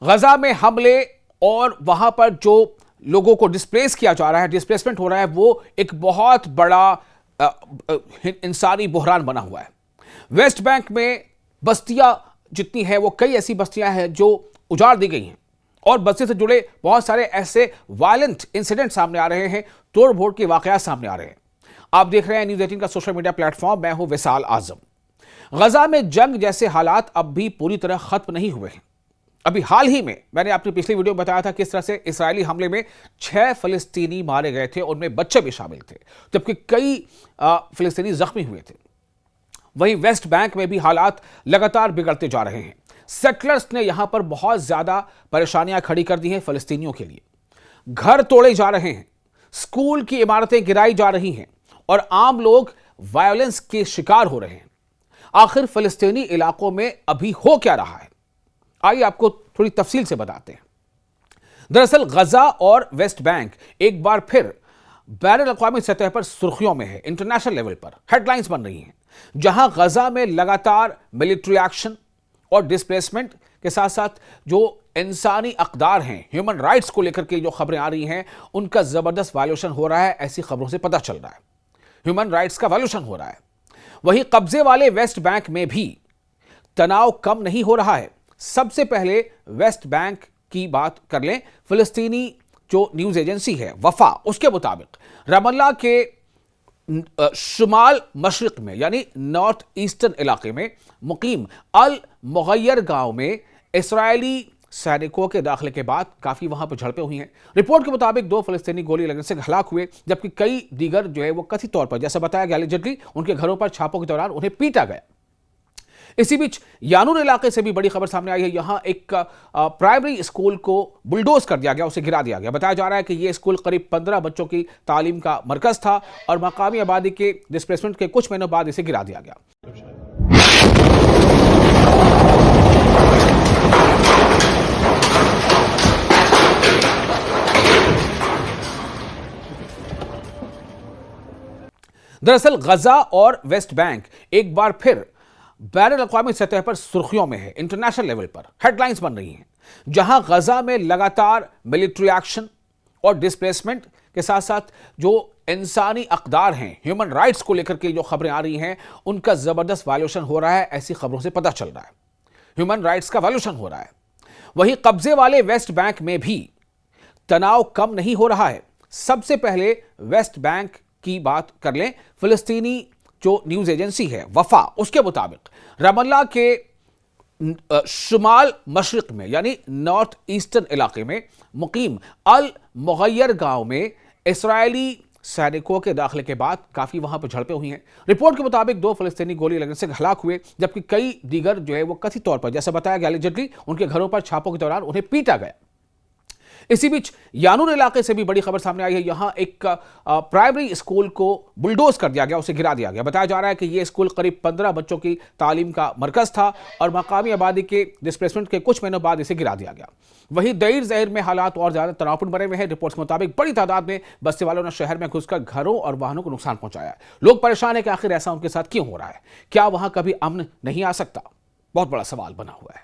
गजा में हमले और वहां पर जो लोगों को डिस्प्लेस किया जा रहा है, डिस्प्लेसमेंट हो रहा है, वो एक बहुत बड़ा इंसानी बहरान बना हुआ है। वेस्ट बैंक में बस्तियां जितनी हैं वो कई ऐसी बस्तियां हैं जो उजाड़ दी गई हैं और बस्ती से जुड़े बहुत सारे ऐसे वायलेंट इंसिडेंट सामने आ रहे हैं, तोड़ फोड़ के वाकयात सामने आ रहे हैं। आप देख रहे हैं न्यूज़ 18 का सोशल मीडिया प्लेटफॉर्म। मैं हूं विशाल आजम। गजा में जंग जैसे हालात अब भी पूरी तरह खत्म नहीं हुए हैं। अभी हाल ही में मैंने अपनी पिछली वीडियो में बताया था किस तरह से इजरायली हमले में 6 फिलिस्तीनी मारे गए थे, उनमें बच्चे भी शामिल थे, जबकि कई फिलिस्तीनी जख्मी हुए थे। वहीं वेस्ट बैंक में भी हालात लगातार बिगड़ते जा रहे हैं। सेटलर्स ने यहां पर बहुत ज्यादा परेशानियां खड़ी कर दी हैं फिलिस्तीनियों के लिए। घर तोड़े जा रहे हैं, स्कूल की इमारतें गिराई जा रही हैं और आम लोग वायलेंस के शिकार हो रहे हैं। आखिर फिलिस्तीनी इलाकों में अभी हो क्या रहा है, आइए आपको थोड़ी तफसील से बताते हैं। दरअसल गजा और वेस्ट बैंक एक बार फिर बैनुल-अक़वामी सतह पर सुर्खियों में है। इंटरनेशनल लेवल पर हेडलाइंस बन रही हैं, जहां गजा में लगातार मिलिट्री एक्शन और डिस्प्लेसमेंट के साथ साथ जो इंसानी अक़दार हैं, ह्यूमन राइट्स को लेकर के जो खबरें आ रही हैं, उनका जबरदस्त वायलेशन हो रहा है। ऐसी खबरों से पता चल रहा है ह्यूमन राइट्स का वायलेशन हो रहा है। वहीं कब्जे वाले वेस्ट बैंक में भी तनाव कम नहीं हो रहा है। सबसे पहले वेस्ट बैंक की बात कर लें। फिलिस्तीनी जो न्यूज एजेंसी है वफा, उसके मुताबिक रमल्ला के शुमाल मशरिक में यानी नॉर्थ ईस्टर्न इलाके में मुकीम अल मुगैयर गांव में इस्राएली सैनिकों के दाखिले के बाद काफी वहां पर झड़पें हुई हैं। रिपोर्ट के मुताबिक 2 फिलिस्तीनी गोली लगने से हलाक हुए, जबकि कई दीगर जो है वो कथित तौर पर, जैसा बताया गया, एलिजेडली उनके घरों पर छापों के दौरान उन्हें पीटा गया। इसी बीच यानूर इलाके से भी बड़ी खबर सामने आई है। यहां एक प्राइमरी स्कूल को बुलडोज कर दिया गया, उसे गिरा दिया गया। बताया जा रहा है कि यह स्कूल करीब 15 बच्चों की तालीम का मरकज था और मकामी आबादी के डिस्प्लेसमेंट के कुछ महीनों बाद इसे गिरा दिया गया। दरअसल गजा और वेस्ट बैंक एक बार फिर बैनुल-अक़वामी सतह पर सुर्खियों में है। इंटरनेशनल लेवल पर हेडलाइंस बन रही हैं, जहां गजा में लगातार मिलिट्री एक्शन और डिस्प्लेसमेंट के साथ साथ जो इंसानी अक़दार हैं, ह्यूमन राइट्स को लेकर के जो खबरें आ रही हैं, उनका जबरदस्त वायलेशन हो रहा है। ऐसी खबरों से पता चल रहा है ह्यूमन राइट्स का वायलेशन हो रहा है। वहीं कब्जे वाले वेस्ट बैंक में भी तनाव कम नहीं हो रहा है। सबसे पहले वेस्ट बैंक की बात कर लें। फिलिस्तीनी जो न्यूज एजेंसी है वफा, उसके मुताबिक रमल्ला के शुमाल मशरिक में यानी नॉर्थ ईस्टर्न इलाके में मुकीम अल मुगैयर गांव में इस्राएली सैनिकों के दाखिले के बाद काफी वहां पर झड़पें हुई हैं। रिपोर्ट के मुताबिक 2 फिलिस्तीनी गोली लगने से हलाक हुए, जबकि कई दीगर जो है वो कथित तौर पर, जैसा बताया गया, एलिजेडली उनके घरों पर छापों के दौरान उन्हें पीटा गया। इसी बीच यानूर इलाके से भी बड़ी खबर सामने आई है। यहां एक प्राइमरी स्कूल को बुलडोज कर दिया गया, उसे गिरा दिया गया। बताया जा रहा है कि यह स्कूल करीब 15 बच्चों की तालीम का मरकज था और मकामी आबादी के डिस्प्लेसमेंट के कुछ महीनों बाद इसे गिरा दिया गया। वहीं दईर ज़हर में हालात और ज्यादा तनावपूर्ण बने हुए हैं। रिपोर्ट्स के मुताबिक बड़ी तादाद में बस्ती वालों ने शहर में घुसकर घरों और वाहनों को नुकसान पहुंचाया। लोग परेशान है कि आखिर ऐसा उनके साथ क्यों हो रहा है। क्या वहां कभी अमन नहीं आ सकता? बहुत बड़ा सवाल बना हुआ है।